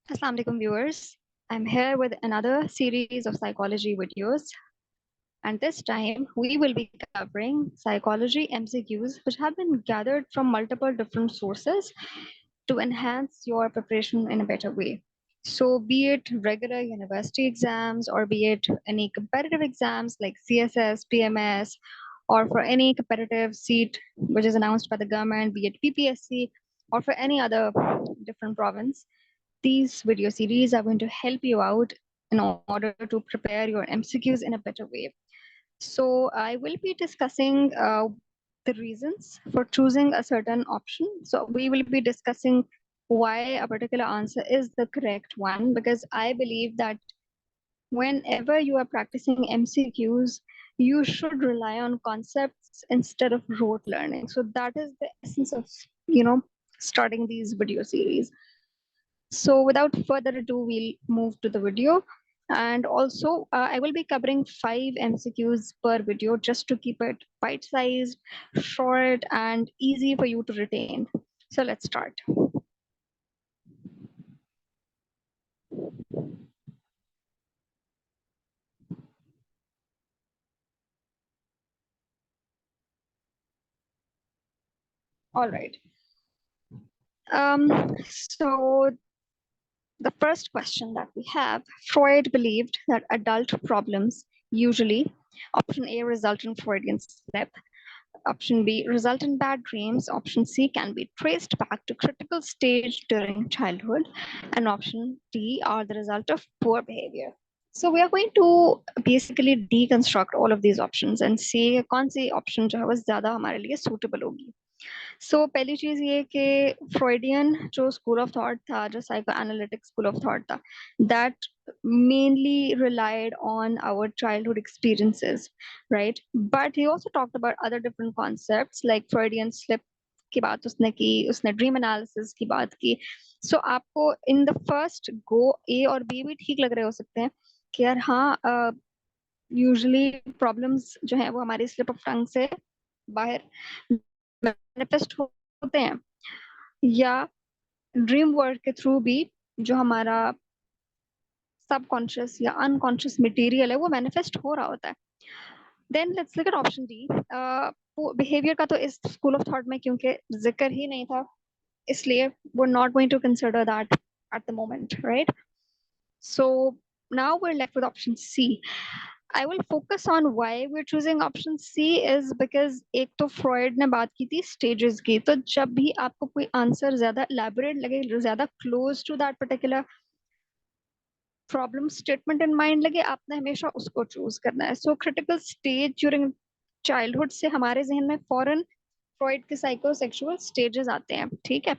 Assalamu alaikum viewers. I'm here with another series of psychology videos, and this time we will be covering psychology MCQs, which have been gathered from multiple different sources to enhance your preparation in a better way. So, be it regular university exams or be it any competitive exams like CSS, PMS, or for any competitive seat which is announced by the government, be it PPSC, or for any other different province, these video series are going to help you out in order to prepare your MCQs in a better way. So I will be discussing the reasons for choosing a certain option. So we will be discussing why a particular answer is the correct one, because I believe that whenever you are practicing MCQs, you should rely on concepts instead of rote learning. So that is the essence of, starting these video series. So without further ado, we'll move to the video. And also, I will be covering 5 MCQs per video just to keep it bite-sized, short, and easy for you to retain. So let's start. All right. So the first question that we have, Freud believed that adult problems usually, option A, result in Freudian slip, option B, result in bad dreams, option C, can be traced back to critical stage during childhood, and option D are the result of poor behavior. So we are going to basically deconstruct all of these options and see कौन सी option जो है वो ज़्यादा हमारे लिए suitable होगी. सो पहली चीज ये कि फ्रॉइडियन जो स्कूल ऑफ थॉट था, जो साइकोएनालिटिक स्कूल ऑफ थॉट था, that mainly relied on our childhood experiences, right? But he also talked about other different concepts like Freudian slip की बात उसने की, उसने ड्रीम एनालिसिस की बात की. सो आपको इन द फर्स्ट गो ए और बी भी ठीक लग रहे हो सकते हैं कि यार हाँ, यूजुअली प्रॉब्लम्स जो है वो हमारी स्लिप ऑफ टंग से बाहर मैनिफेस्ट होते हैं, या ड्रीम वर्ल्ड के थ्रू भी जो हमारा सबकॉन्शियस या अनकॉन्शियस मटेरियल है वो मैनिफेस्ट हो रहा होता है. Then let's look at option D. Behaviour का तो इस स्कूल ऑफ थॉट में क्योंकि जिक्र ही नहीं था, इसलिए we're not going to consider that at the moment, right? So now we're left with option C. I will focus on why we're choosing option C is because एक तो Freud ने बात की थी स्टेजेस की, तो जब भी आपको कोई आंसर ज्यादा एलैबोरेट लगे, ज्यादा close to that particular problem statement in mind लगे, आपने हमेशा उसको चूज करना है. So critical stage during childhood से हमारे जहन में फौरन फ्रॉयड के साइकोसेक्सुअल स्टेजेस आते हैं, ठीक है?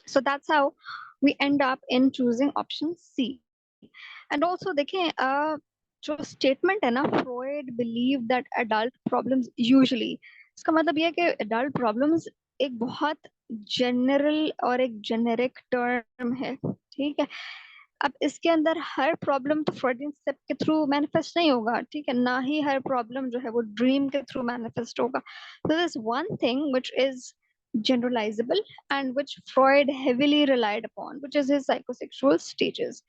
So that's how we end up in choosing option C. And also देखें, जो स्टेटमेंट है ना, Freud believe that adult problems usually, इसका मतलब ये है कि एडल्ट प्रॉब्लम्स एक बहुत जनरल और एक जेनेरिक टर्म है, ठीक है? अब इसके अंदर हर प्रॉब्लम तो फ्रॉइडियन स्टेप के थ्रू मैनिफेस्ट नहीं होगा, ठीक है? ना ही हर प्रॉब्लम जो है वो ड्रीम के थ्रू मैनिफेस्ट होगा. So there's one thing which is generalizable and which Freud heavily relied upon, which is his psychosexual stages.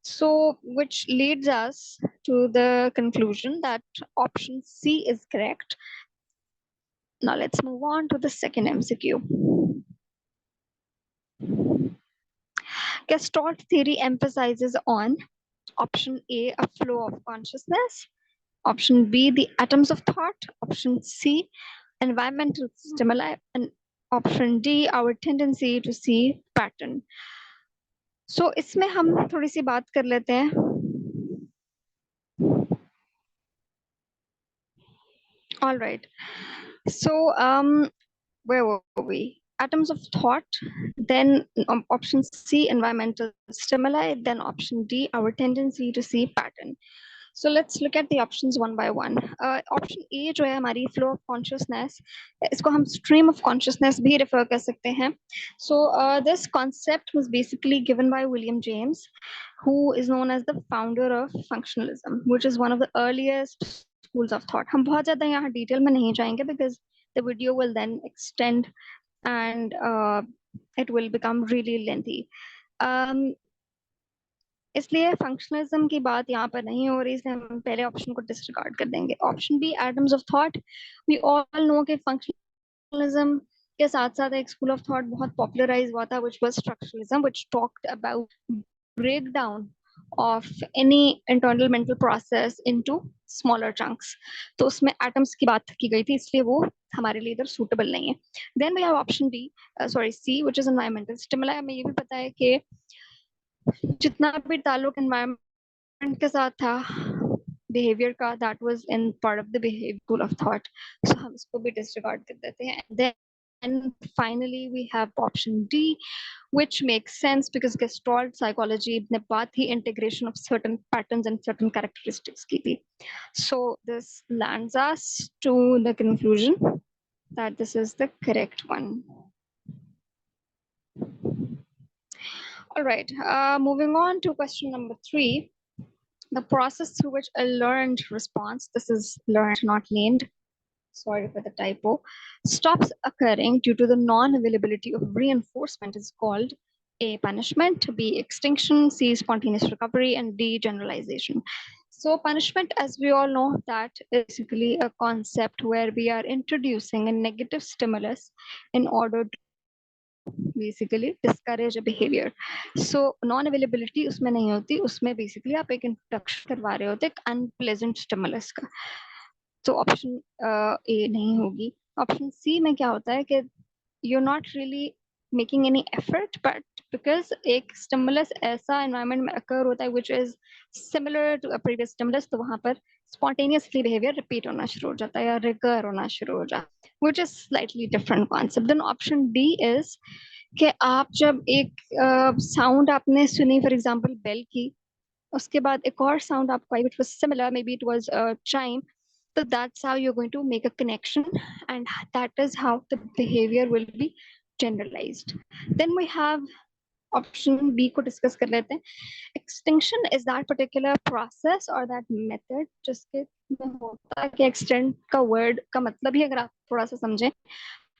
So which leads us to the conclusion that option C is correct. Now let's move on to the second MCQ. Gestalt theory emphasizes on option A, a flow of consciousness, option B, the atoms of thought, option C, environmental stimuli, and option D, our tendency to see pattern. So इसमें हम थोड़ी सी बात कर लेते हैं. All right. So where were we? Atoms of thought, then option C, environmental stimuli, then option D, our tendency to see pattern. So let's look at the options one by one. Option A जो है हमारी flow of consciousness, इसको हम stream of consciousness भी refer कर सकते हैं. So this concept was basically given by William James, who is known as the founder of functionalism, which is one of the earliest schools of thought. हम बहुत ज़्यादा यहाँ detail में नहीं जाएंगे because the video will then extend and it will become really lengthy. इसलिए functionalism की बात यहाँ पर नहीं हो रही, इसलिए हम पहले ऑप्शन को डिसरिगार्ड कर देंगे. Option B, atoms of thought. We all know कि फंक्शनलिज्म के साथ साथ एक स्कूल ऑफ थॉट बहुत पॉपुलराइज हुआ था, which was structuralism, which talked about breakdown of any internal mental process into smaller chunks. तो उसमें एटम्स की बात की गई थी, इसलिए वो हमारे लिए इधर सूटेबल नहीं है. Then we have option B, sorry C, which is environmental stimuli. हमें ये भी पता है कि जितना भी ताल्लुक एनवायरनमेंट के साथ था बिहेवियर का, that was in part of the behaviour school of thought, so हम इसको भी डिसरिगार्ड कर देते हैं. Then finally we have option D, which makes sense because Gestalt psychology ने बात ही integration of certain patterns and certain characteristics की थी. So this lands us to the conclusion that this is the correct one. All right, moving on to question number 3. The process through which a learned response, this is learned, not learned, sorry for the typo, stops occurring due to the non-availability of reinforcement is called A, punishment, B, extinction, C, spontaneous recovery, and D, generalization. So punishment, as we all know, that is basically a concept where we are introducing a negative stimulus in order to basically discourage a behavior. So non-availability उसमें नहीं होती, उसमें basically आप एक introduction करवा रहे होते एक unpleasant stimulus का. तो ऑप्शन ए नहीं होगी. ऑप्शन सी में क्या होता है कि you're not really making any effort, but because एक stimulus ऐसा environment में occur होता है which is similar to a previous stimulus, तो वहां पर spontaneously behavior repeat होना शुरू हो जाता है या recur होना शुरू हो जाता है, which is slightly different concept. Then option D is कि आप जब एक साउंड आपने सुनी, फॉर एग्जांपल बेल की, उसके बाद एक और साउंड आपको आई which was similar, maybe it was a chime, so that's how you're going to make a connection and that is how the behavior will be generalized. Then we have option B को discuss कर लेते हैं. Extinction is that particular process or that method जिसके में होता है कि extend का word का मतलब ही अगर आप थोड़ा सा समझें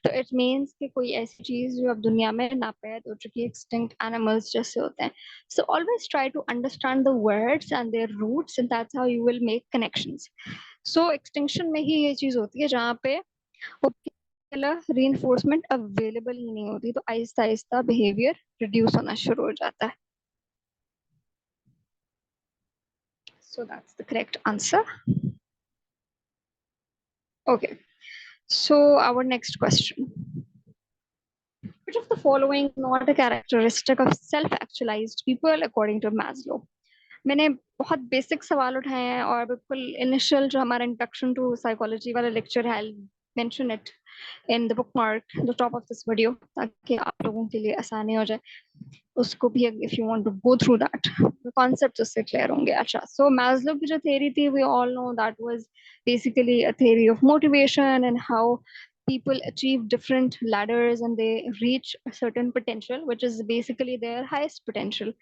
तो इट मीन्स कि कोई ऐसी चीज जो अब दुनिया में नापैद हो चुकी है, एक्सटिंक्ट एनिमल्स जैसे होते हैं. So always try to understand the words and their roots and that's how you will make connections. So extinction में ही ये चीज होती है जहाँ पे रीइंफोर्समेंट अवेलेबल ही नहीं होती, तो आहिस्ता आहिस्ता बिहेवियर रिड्यूस होना शुरू हो जाता है. So that's the correct answer. Okay, so our next question. Which of the following is not a characteristic of self-actualized people according to Maslow? मैंने बहुत बेसिक सवाल उठाए हैं और बिल्कुल इनिशियल जो हमारा इंट्रोडक्शन टू साइकोलॉजी वाला लेक्चर है, I'll mention it in the bookmark at the top of this video ताकि आप लोगों के लिए आसानी हो जाए उसको भी, if you want to go through that, the concepts उससे clear होंगे. अच्छा, so Maslow की जो theory थी, we all know that was basically a theory of motivation and how people achieve different ladders and they reach a certain potential which is basically their highest potential.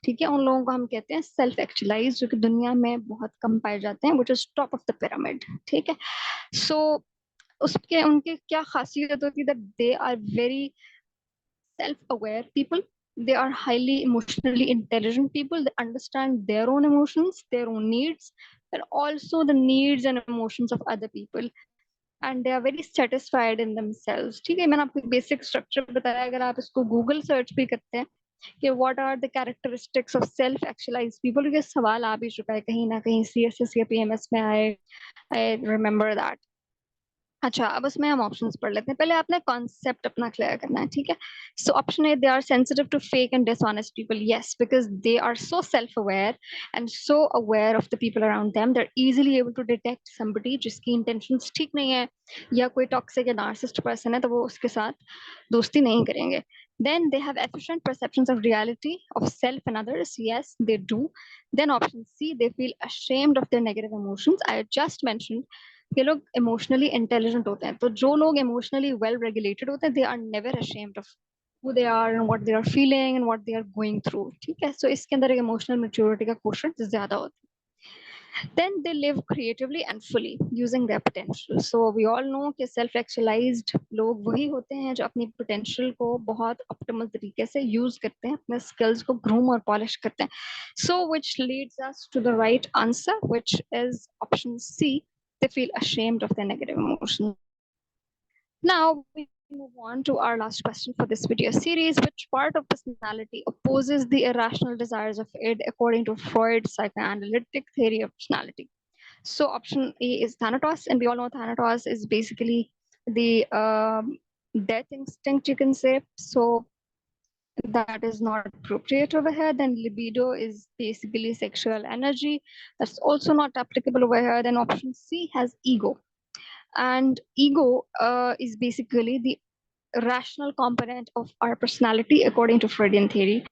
ठीक है, उन लोगों को हम कहते हैं सेल्फ एक्चुअलाइज, जो कि दुनिया में बहुत कम पाए जाते हैं, which is top of the pyramid. ठीक है, so उसके उनके क्या खासियत होती है, that they are very self-aware people, they are highly emotionally intelligent people, they understand their own emotions, their own needs, and also the needs and emotions of other people, and they are very satisfied in themselves. ठीक है, मैंने आपको basic structure बताया, अगर आप इसको Google search भी करते हैं कि what are the characteristics of self-actualized people, ये सवाल आ भी चुका है कहीं ना कहीं CSS या PMS में आए, I remember that. अच्छा, अब उसमें हम ऑप्शंस पढ़ लेते हैं. पहले आपने कॉन्सेप्ट अपना क्लियर करना है. ठीक है, so option A, they are sensitive to fake and dishonest people. Yes, because they are so self aware and so aware of the people around them, they are easily able to detect somebody जिसकी intentions ठीक नहीं है या कोई toxic या narcissist person है, तो वो उसके साथ दोस्ती नहीं करेंगे. Then they have efficient perceptions of reality, of self and others. Yes, they do. Then option C, they feel ashamed of their negative emotions. I just mentioned ये लोग इमोशनली इंटेलिजेंट होते हैं, तो जो लोग इमोशनली वेल रेगुलेटेड होते हैं, they are never ashamed of who they are and what they are feeling and what they are going through. ठीक है, सो इसके अंदर एक इमोशनल मैच्योरिटी का क्वेश्चन ज्यादा होता है. Then they live creatively and fully using their potential. So we all know कि self actualized लोग वही होते हैं जो अपनी potential को बहुत optimal तरीके से use करते हैं, अपने skills को groom और polish करते हैं. So which leads us to the right answer, which is option C. They feel ashamed of their negative emotions. Now we move on to our last question for this video series. Which part of personality opposes the irrational desires of id according to Freud's psychoanalytic theory of personality? So option A is Thanatos, and we all know Thanatos is basically the death instinct, you can say. So that is not appropriate over here. Then libido is basically sexual energy. That's also not applicable over here. Then option C has ego. And ego is basically the rational component of our personality according to Freudian theory.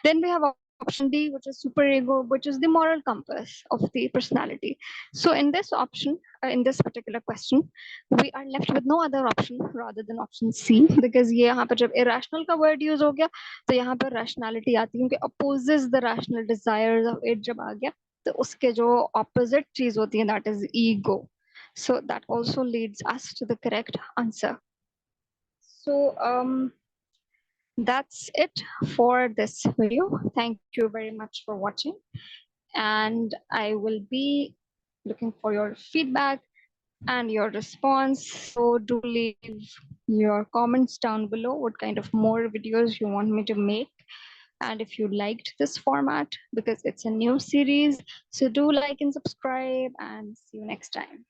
Then we have option D, which is superego, which is the moral compass of the personality. So in this option, in this particular question, we are left with no other option rather than option C, because ये यहाँ पर जब irrational का word use हो गया, तो यहाँ पर rationality आती है, क्योंकि opposes the rational desires of it जब आ गया, तो उसके जो opposite चीज होती है, that is ego. So that also leads us to the correct answer. So that's it for this video. Thank you very much for watching, and I will be looking for your feedback and your response. So do leave your comments down below what kind of more videos you want me to make, and if you liked this format, because it's a new series, so do like and subscribe, and see you next time.